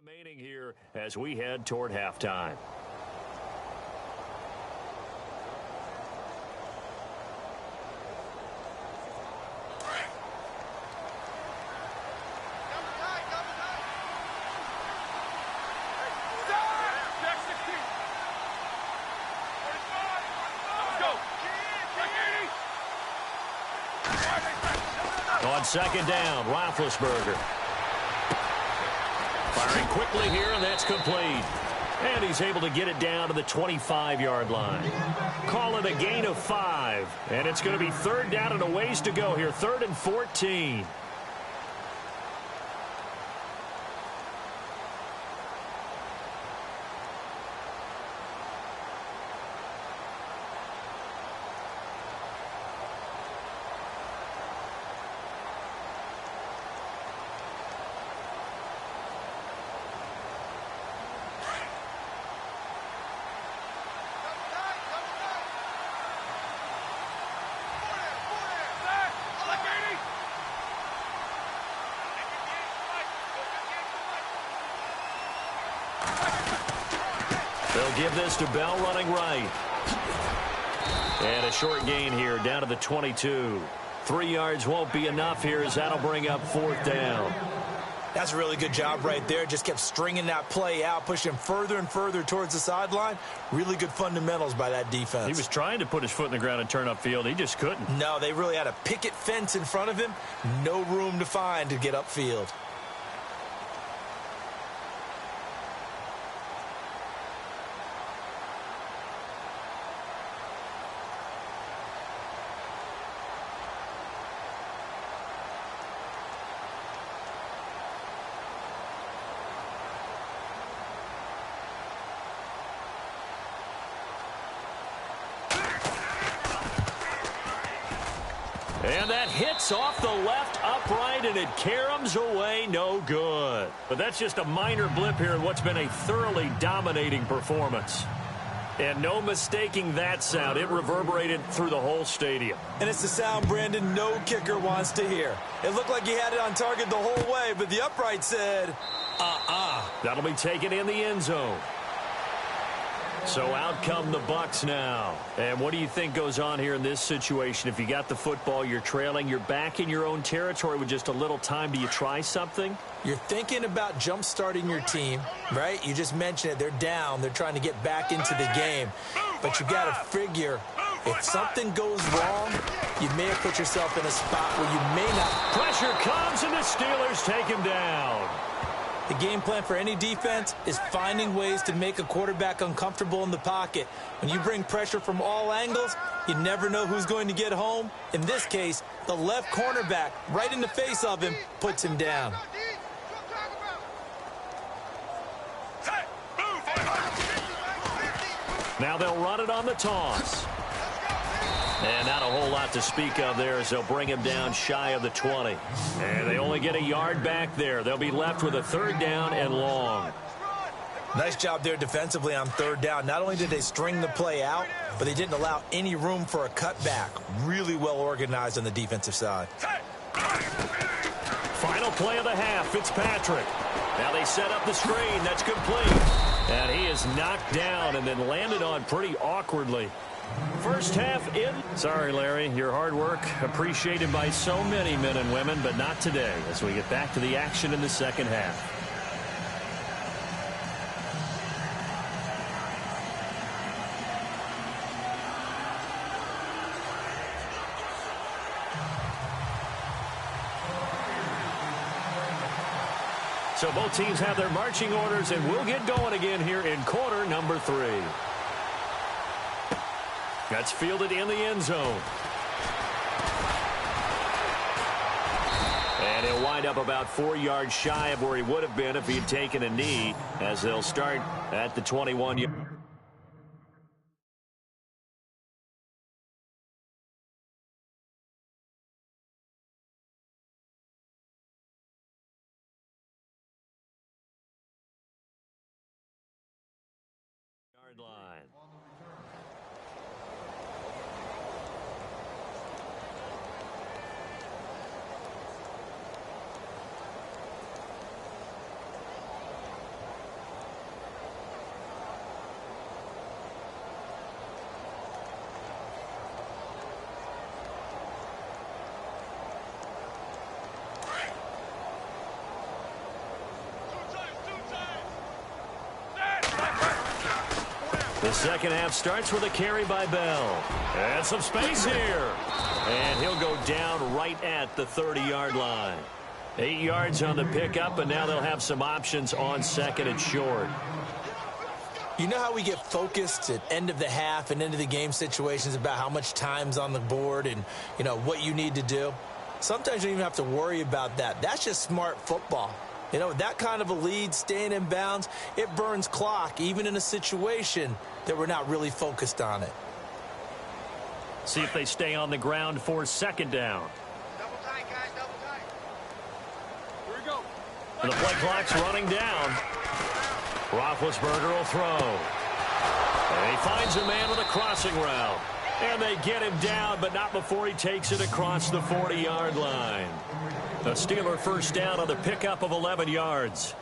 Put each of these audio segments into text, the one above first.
remaining here as we head toward halftime. On second down, Roethlisberger. Firing quickly here, and that's complete. And he's able to get it down to the 25-yard line. Call it a gain of 5. And it's going to be third down and a ways to go here. 3rd and 14. They'll give this to Bell running right. And a short gain here down to the 22. 3 yards won't be enough here as that'll bring up 4th down. That's a really good job right there. Just kept stringing that play out, pushing him further and further towards the sideline. Really good fundamentals by that defense. He was trying to put his foot in the ground and turn upfield. He just couldn't. No, they really had a picket fence in front of him. No room to find to get upfield. And that hits off the left upright, and it caroms away, no good. But that's just a minor blip here in what's been a thoroughly dominating performance. And no mistaking that sound. It reverberated through the whole stadium. And it's the sound, Brandon, no kicker wants to hear. It looked like he had it on target the whole way, but the upright said, That'll be taken in the end zone. So out come the Bucs now. And what do you think goes on here in this situation? If you got the football, you're trailing, you're back in your own territory with just a little time. Do you try something? You're thinking about jump-starting your team, right? You just mentioned it. They're down. They're trying to get back into the game. But you got to figure, if something goes wrong, you may have put yourself in a spot where you may not. Pressure comes, and the Steelers take him down. The game plan for any defense is finding ways to make a quarterback uncomfortable in the pocket. When you bring pressure from all angles, you never know who's going to get home. In this case, the left cornerback, right in the face of him, puts him down. Now they'll run it on the toss. And not a whole lot to speak of there as they'll bring him down shy of the 20. And they only get a yard back there. They'll be left with a 3rd down and long. Nice job there defensively on 3rd down. Not only did they string the play out, but they didn't allow any room for a cutback. Really well organized on the defensive side. Final play of the half, Fitzpatrick. Now they set up the screen. That's complete. And he is knocked down and then landed on pretty awkwardly. First half in. Sorry, Larry, your hard work appreciated by so many men and women, but not today as we get back to the action in the second half. So both teams have their marching orders, and we'll get going again here in quarter number 3. That's fielded in the end zone. And he'll wind up about 4 yards shy of where he would have been if he had taken a knee, as they'll start at the 21-yard line. The second half starts with a carry by Bell. And some space here. And he'll go down right at the 30-yard line. 8 yards on the pickup, and now they'll have some options on second and short. You know how we get focused at end of the half and end of the game situations about how much time's on the board and, you know, what you need to do? Sometimes you don't even have to worry about that. That's just smart football. You know, that kind of a lead, staying in bounds, it burns clock, even in a situation that we're not really focused on it. See if they stay on the ground for second down. Double tight, guys, double tight. Here we go. And the play clock's running down. Roethlisberger will throw. And he finds a man with a crossing route. And they get him down, but not before he takes it across the 40-yard line. A Steeler first down on the pickup of 11 yards.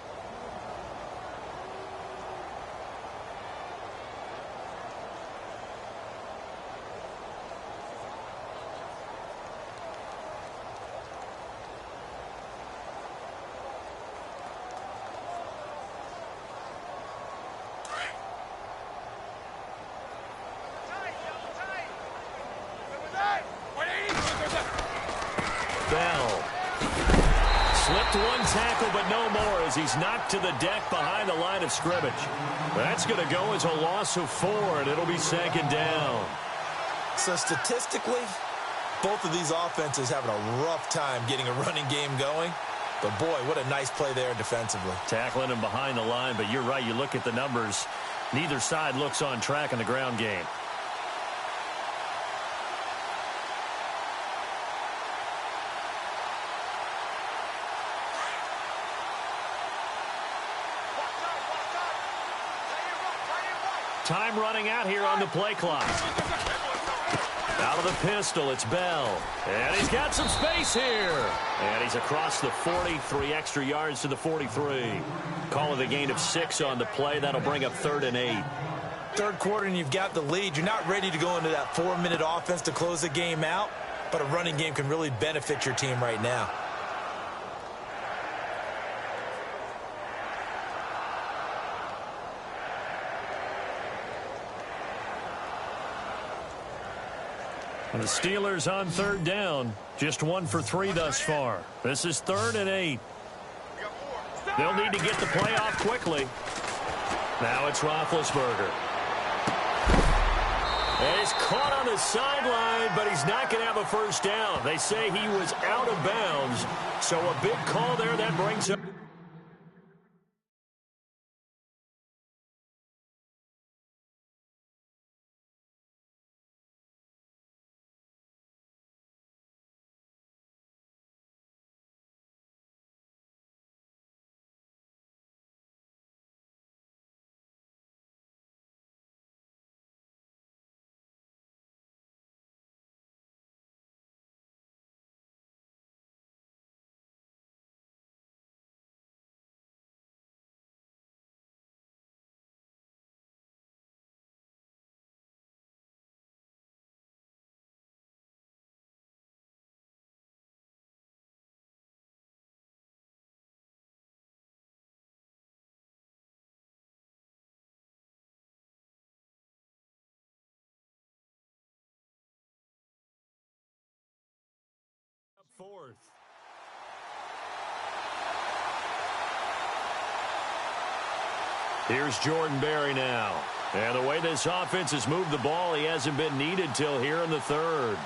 Bell slipped one tackle, but no more as he's knocked to the deck behind the line of scrimmage. That's going to go as a loss of 4, and it'll be second down. So statistically, both of these offenses having a rough time getting a running game going. But, boy, what a nice play there defensively. Tackling him behind the line, but you're right. You look at the numbers. Neither side looks on track in the ground game. Time running out here on the play clock. Out of the pistol, it's Bell. And he's got some space here. And he's across the 43 extra yards to the 43. Call it a gain of 6 on the play. That'll bring up 3rd and 8. Third quarter and you've got the lead. You're not ready to go into that 4-minute offense to close the game out. But a running game can really benefit your team right now. And the Steelers on 3rd down. Just 1 for 3 thus far. This is 3rd and 8. They'll need to get the play off quickly. Now it's Roethlisberger. And he's caught on the sideline, but he's not going to have a first down. They say he was out of bounds. So a big call there that brings up. Fourth. Here's Jordan Berry now. And the way this offense has moved the ball, he hasn't been needed till here in the 3rd.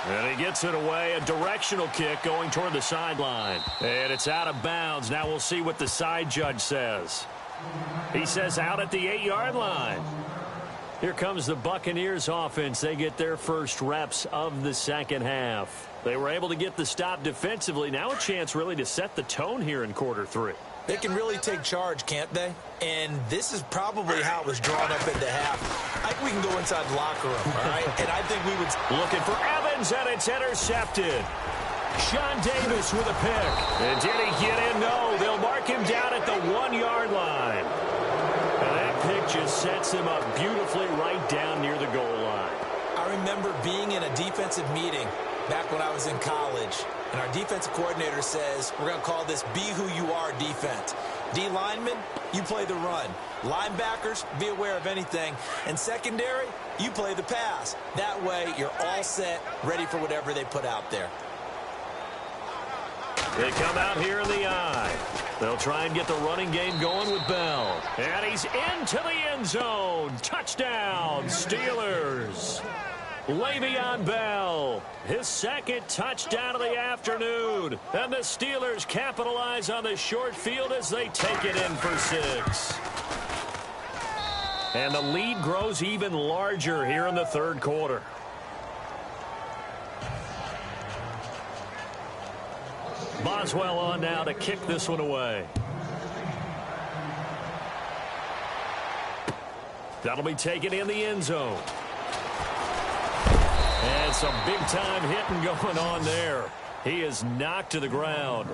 And he gets it away, a directional kick going toward the sideline. And it's out of bounds. Now we'll see what the side judge says. He says out at the 8-yard line. Here comes the Buccaneers offense. They get their first reps of the second half. They were able to get the stop defensively. Now a chance really to set the tone here in quarter 3. They can really take charge, can't they? And this is probably how it was drawn up into half. I think we can go inside the locker room, all right? And I think we would... Looking for Evans, and it's intercepted. Sean Davis with a pick. And did he get in? No. They'll mark him down at the 1-yard line. And that pick just sets him up beautifully right down near the goal line. I I remember being in a defensive meeting back when I was in college, and our defensive coordinator says, we're going to call this be who you are defense. D linemen, you play the run. Linebackers, be aware of anything. And secondary, you play the pass. That way, you're all set, ready for whatever they put out there. They come out here in the eye. They'll try and get the running game going with Bell. And he's into the end zone. Touchdown, Steelers. Le'Veon Bell, his second touchdown of the afternoon. And the Steelers capitalize on the short field as they take it in for 6. And the lead grows even larger here in the third quarter. Boswell on now to kick this one away. That'll be taken in the end zone. And some big-time hitting going on there. He is knocked to the ground.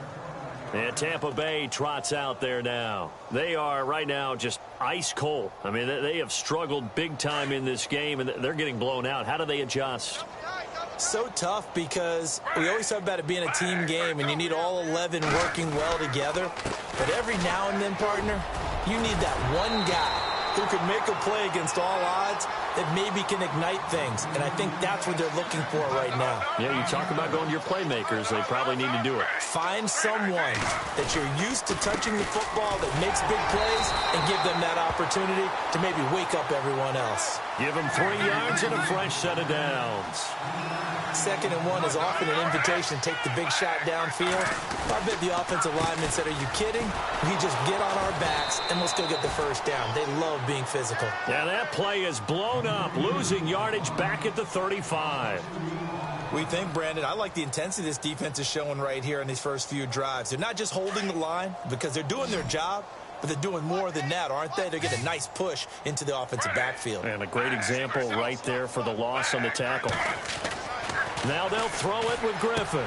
And Tampa Bay trots out there now. They are right now just ice cold. I mean, they have struggled big time in this game, and they're getting blown out. How do they adjust? So tough because we always talk about it being a team game, and you need all 11 working well together. But every now and then, partner, you need that one guy who can make a play against all odds that maybe can ignite things. And I think that's what they're looking for right now. Yeah, you talk about going to your playmakers. They probably need to do it. Find someone that you're used to touching the football that makes big plays and give them that opportunity to maybe wake up everyone else. Give them 3 yards and a fresh set of downs. 2nd and 1 is often an invitation to take the big shot downfield. I bet the offensive lineman said, are you kidding? We just get on our backs and let's go get the first down. They love being physical. Yeah, that play is blown up, losing yardage back at the 35. We think, Brandon, I like the intensity this defense is showing right here in these first few drives. They're not just holding the line because they're doing their job, but they're doing more than that, aren't they? They're getting a nice push into the offensive backfield. And a great example right there for the loss on the tackle. Now they'll throw it with Griffin.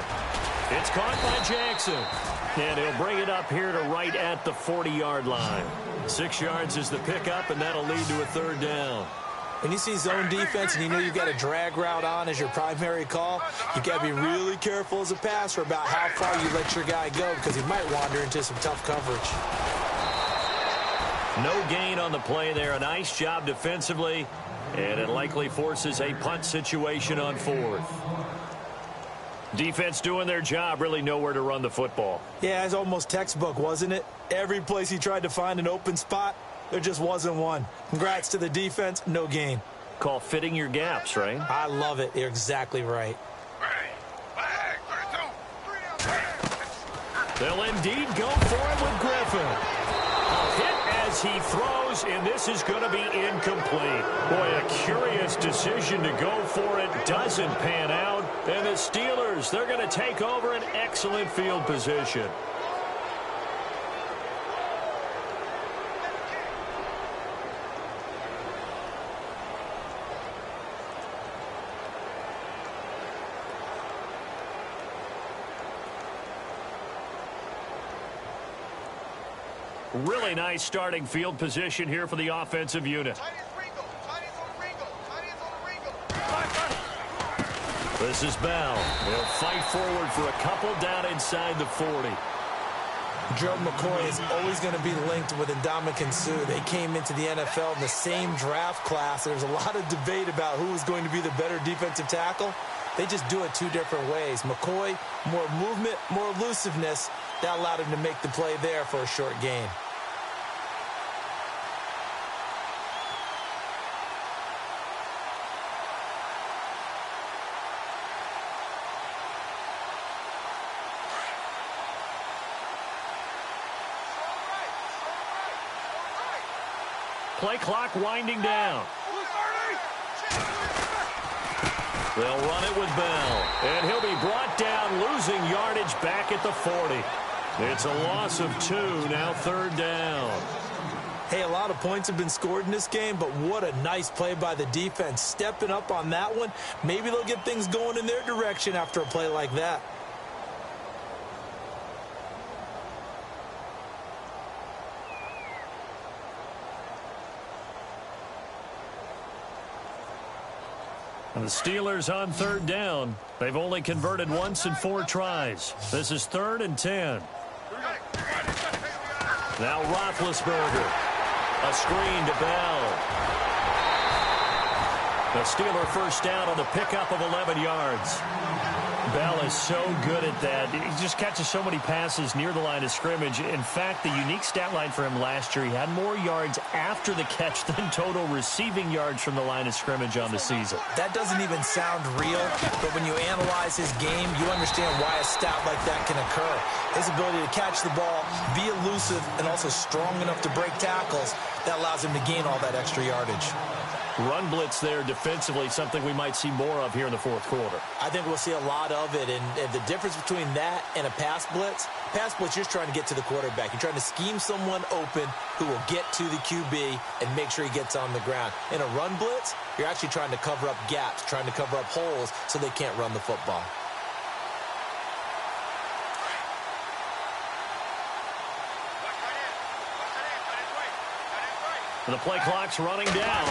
It's caught by Jackson. And he'll bring it up here to right at the 40-yard line. 6 yards is the pickup, and that'll lead to a 3rd down. When you see zone defense and you know you've got a drag route on as your primary call, you got to be really careful as a passer about how far you let your guy go because he might wander into some tough coverage. No gain on the play there. A nice job defensively, and it likely forces a punt situation on 4th. Defense doing their job, really nowhere to run the football. Yeah, it's almost textbook, wasn't it? Every place he tried to find an open spot, there just wasn't one. Congrats to the defense, no gain. Call fitting your gaps, right? I love it. You're exactly right. They'll indeed go for it with Griffin. A hit as he throws, and this is going to be incomplete. Boy, a curious decision to go for it. Doesn't pan out. And the Steelers, they're going to take over an excellent field position. Really nice starting field position here for the offensive unit. This is Bell. He'll fight forward for a couple down inside the 40. Joe McCoy is always going to be linked with Ndamukong Suh. They came into the NFL in the same draft class. There's a lot of debate about who is going to be the better defensive tackle. They just do it 2 different ways. McCoy, more movement, more elusiveness. That allowed him to make the play there for a short gain. Play clock winding down. They'll run it with Bell. And he'll be brought down, losing yardage back at the 40. It's a loss of 2, now 3rd down. Hey, a lot of points have been scored in this game, but what a nice play by the defense. Stepping up on that one, maybe they'll get things going in their direction after a play like that. And the Steelers on third down. They've only converted once in 4 tries. This is 3rd and 10. Now Roethlisberger. A screen to Bell. The Steeler first down on the pickup of 11 yards. Bell is so good at that. He just catches so many passes near the line of scrimmage. In fact, the unique stat line for him last year, he had more yards after the catch than total receiving yards from the line of scrimmage on the season. That doesn't even sound real, but when you analyze his game, you understand why a stat like that can occur. His ability to catch the ball, be elusive, and also strong enough to break tackles, that allows him to gain all that extra yardage. Run blitz there defensively, something we might see more of here in the 4th quarter. I think we'll see a lot of it, and the difference between that and a pass blitz, you're just trying to get to the quarterback. You're trying to scheme someone open who will get to the QB and make sure he gets on the ground. In a run blitz, you're actually trying to cover up gaps, trying to cover up holes so they can't run the football. The play clock's running down.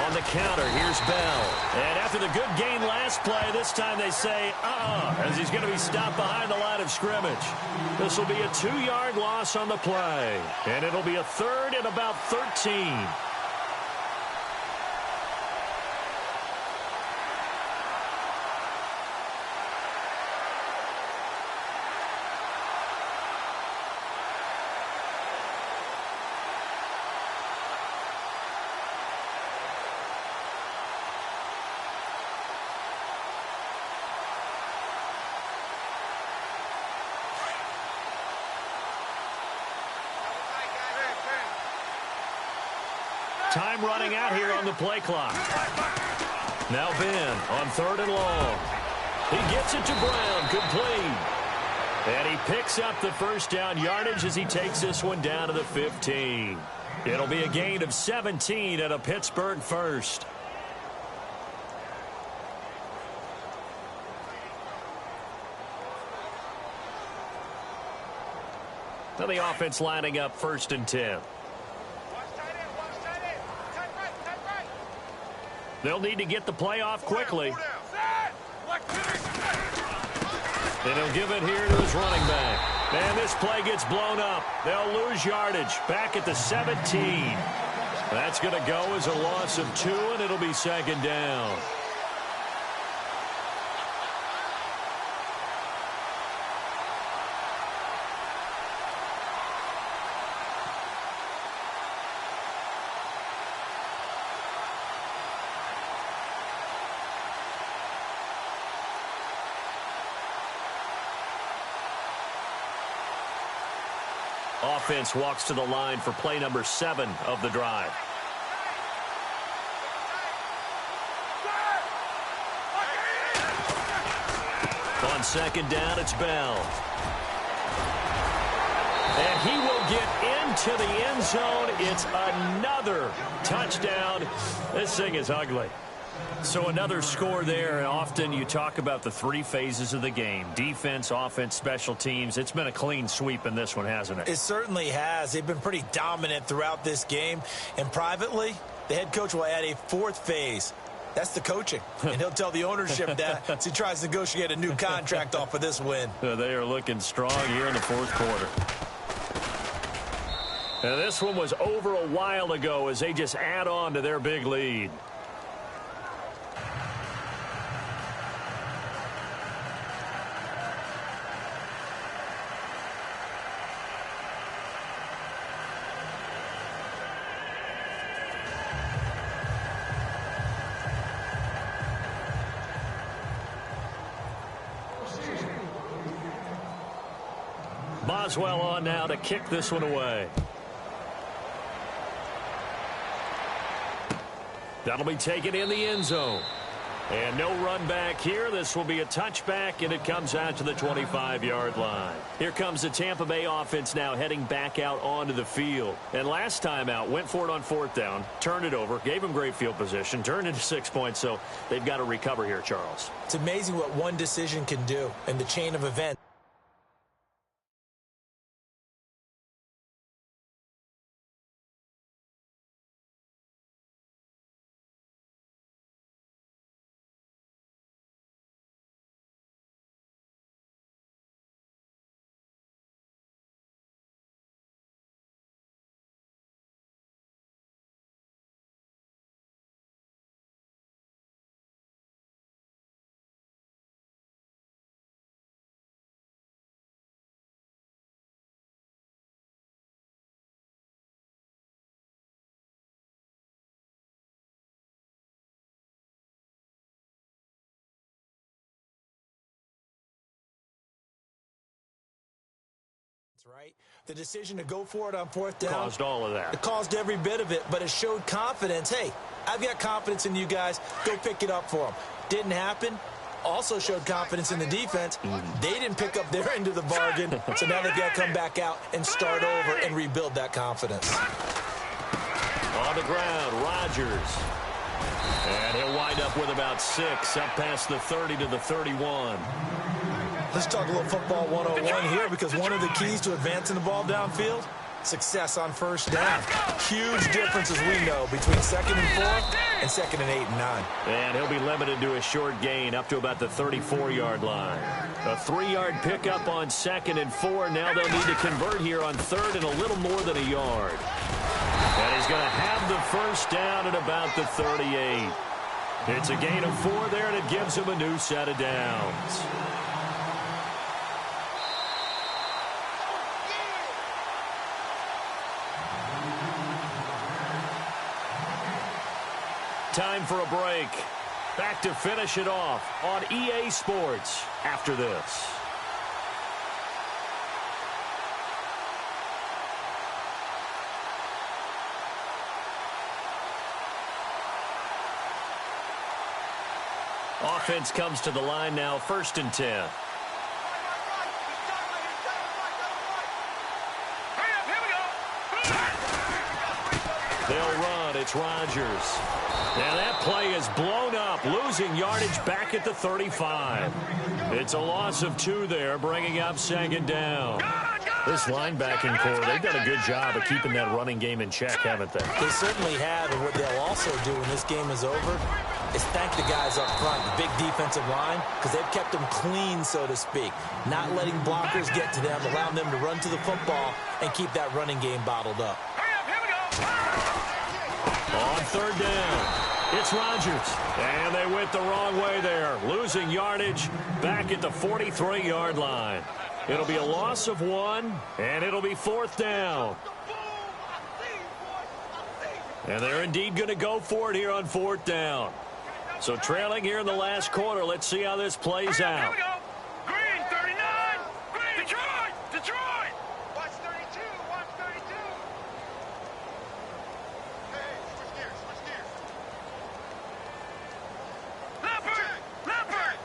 On the counter, here's Bell. And after the good gain last play, this time they say, as he's going to be stopped behind the line of scrimmage. This will be a 2-yard loss on the play. And it'll be a 3rd and about 13. Time running out here on the play clock. Now Ben on 3rd and long. He gets it to Brown, complete. And he picks up the first down yardage as he takes this one down to the 15. It'll be a gain of 17 and a Pittsburgh first. Now the offense lining up 1st and 10. They'll need to get the play off quickly. And he'll give it here to his running back. And this play gets blown up. They'll lose yardage back at the 17. That's going to go as a loss of 2, and it'll be 2nd down. Offense walks to the line for play number 7 of the drive. On 2nd down, it's Bell. And he will get into the end zone. It's another touchdown. This thing is ugly. So another score there, and often you talk about the 3 phases of the game. Defense, offense, special teams. It's been a clean sweep in this one, hasn't it? It certainly has. They've been pretty dominant throughout this game. And privately, the head coach will add a 4th phase. That's the coaching. And he'll tell the ownership that as he tries to negotiate a new contract off of this win. They are looking strong here in the 4th quarter. And this one was over a while ago as they just add on to their big lead. Boswell on now to kick this one away. That'll be taken in the end zone. And no run back here. This will be a touchback, and it comes out to the 25-yard line. Here comes the Tampa Bay offense now heading back out onto the field. And last time out, went for it on 4th down, turned it over, gave them great field position, turned into 6 points, so they've got to recover here, Charles. It's amazing what one decision can do in the chain of events. Right? The decision to go for it on fourth down caused all of that. It caused every bit of it, but it showed confidence. Hey, I've got confidence in you guys. Go pick it up for them. Didn't happen. Also showed confidence in the defense. They didn't pick up their end of the bargain, so now they've got to come back out and start over and rebuild that confidence. On the ground, Rodgers. And he'll wind up with about 6, up past the 30 to the 31. Let's talk a little football 101 here, because one of the keys to advancing the ball downfield, success on first down. Huge difference, as we know, between 2nd and 4 and 2nd and 8 and 9. And he'll be limited to a short gain up to about the 34-yard line. A 3-yard pickup on 2nd and 4. Now they'll need to convert here on 3rd and a little more than a yard. And he's going to have the first down at about the 38. It's a gain of 4 there, and it gives him a new set of downs. Time for a break. Back to finish it off on EA Sports after this. Offense comes to the line now, 1st and 10. They'll run. It's Rodgers. Now that play is blown up, losing yardage back at the 35. It's a loss of 2 there, bringing up 2nd down. This linebacking core, they've done a good job of keeping that running game in check, haven't they? They certainly have, and what they'll also do when this game is over is thank the guys up front, the big defensive line, because they've kept them clean, so to speak, not letting blockers get to them, allowing them to run to the football and keep that running game bottled up. On 3rd down, it's Rodgers. And they went the wrong way there, losing yardage back at the 43-yard line. It'll be a loss of 1, and it'll be 4th down. And they're indeed going to go for it here on 4th down. So trailing here in the last quarter, let's see how this plays out. Here we go. Green, 39. Green. Detroit. Watch 32. Watch 32. Hey, switch gears. Leopard.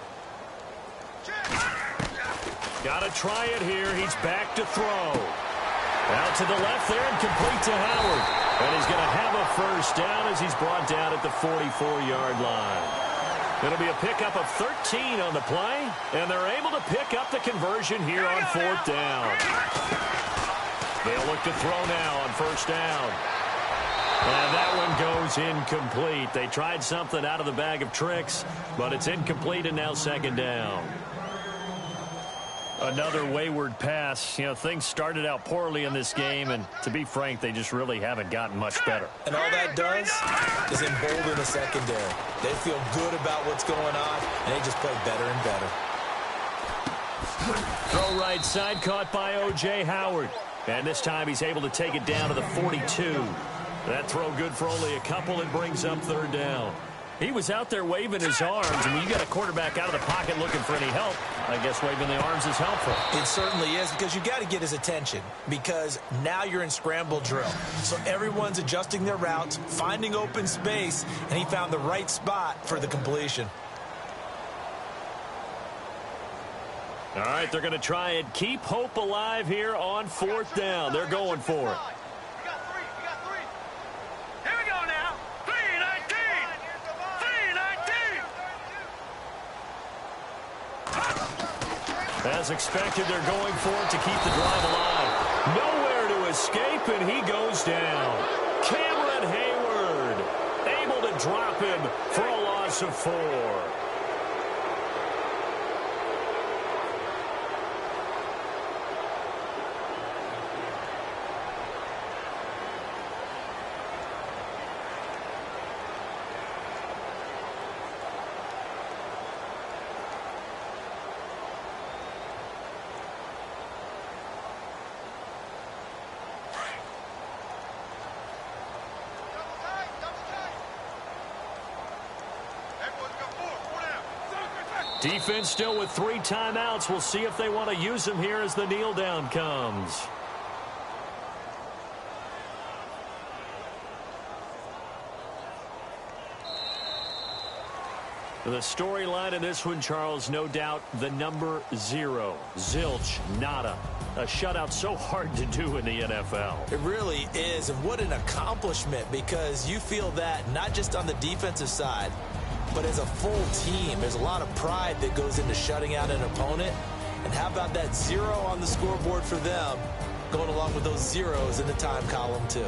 Got to try it here. He's back to throw. Out to the left there and complete to Howard. And he's going to have a first down as he's brought down at the 44-yard line. It'll be a pickup of 13 on the play, and they're able to pick up the conversion here on 4th down. They'll look to throw now on 1st down. And that one goes incomplete. They tried something out of the bag of tricks, but it's incomplete, and now 2nd down. Another wayward pass. You know, things started out poorly in this game, and to be frank, they just really haven't gotten much better. And all that does is embolden the secondary. They feel good about what's going on, and they just play better and better. Throw right side, caught by O.J. Howard. And this time he's able to take it down to the 42. That throw good for only a couple. It brings up 3rd down. He was out there waving his arms, and when you got a quarterback out of the pocket looking for any help, I guess waving the arms is helpful. It certainly is, because you got to get his attention, because now you're in scramble drill. So everyone's adjusting their routes, finding open space, and he found the right spot for the completion. All right, they're going to try and keep hope alive here on 4th down. They're going for it. As expected, they're going for it to keep the drive alive. Nowhere to escape, and he goes down. Cameron Hayward able to drop him for a loss of 4. Everyone's got 4 down. Defense still with 3 timeouts. We'll see if they want to use them here as the kneel down comes. The storyline in this one, Charles, no doubt the number 0. Zilch, nada. A shutout so hard to do in the NFL. It really is, and what an accomplishment, because you feel that not just on the defensive side, but as a full team. There's a lot of pride that goes into shutting out an opponent. And how about that 0 on the scoreboard for them, going along with those zeros in the time column too.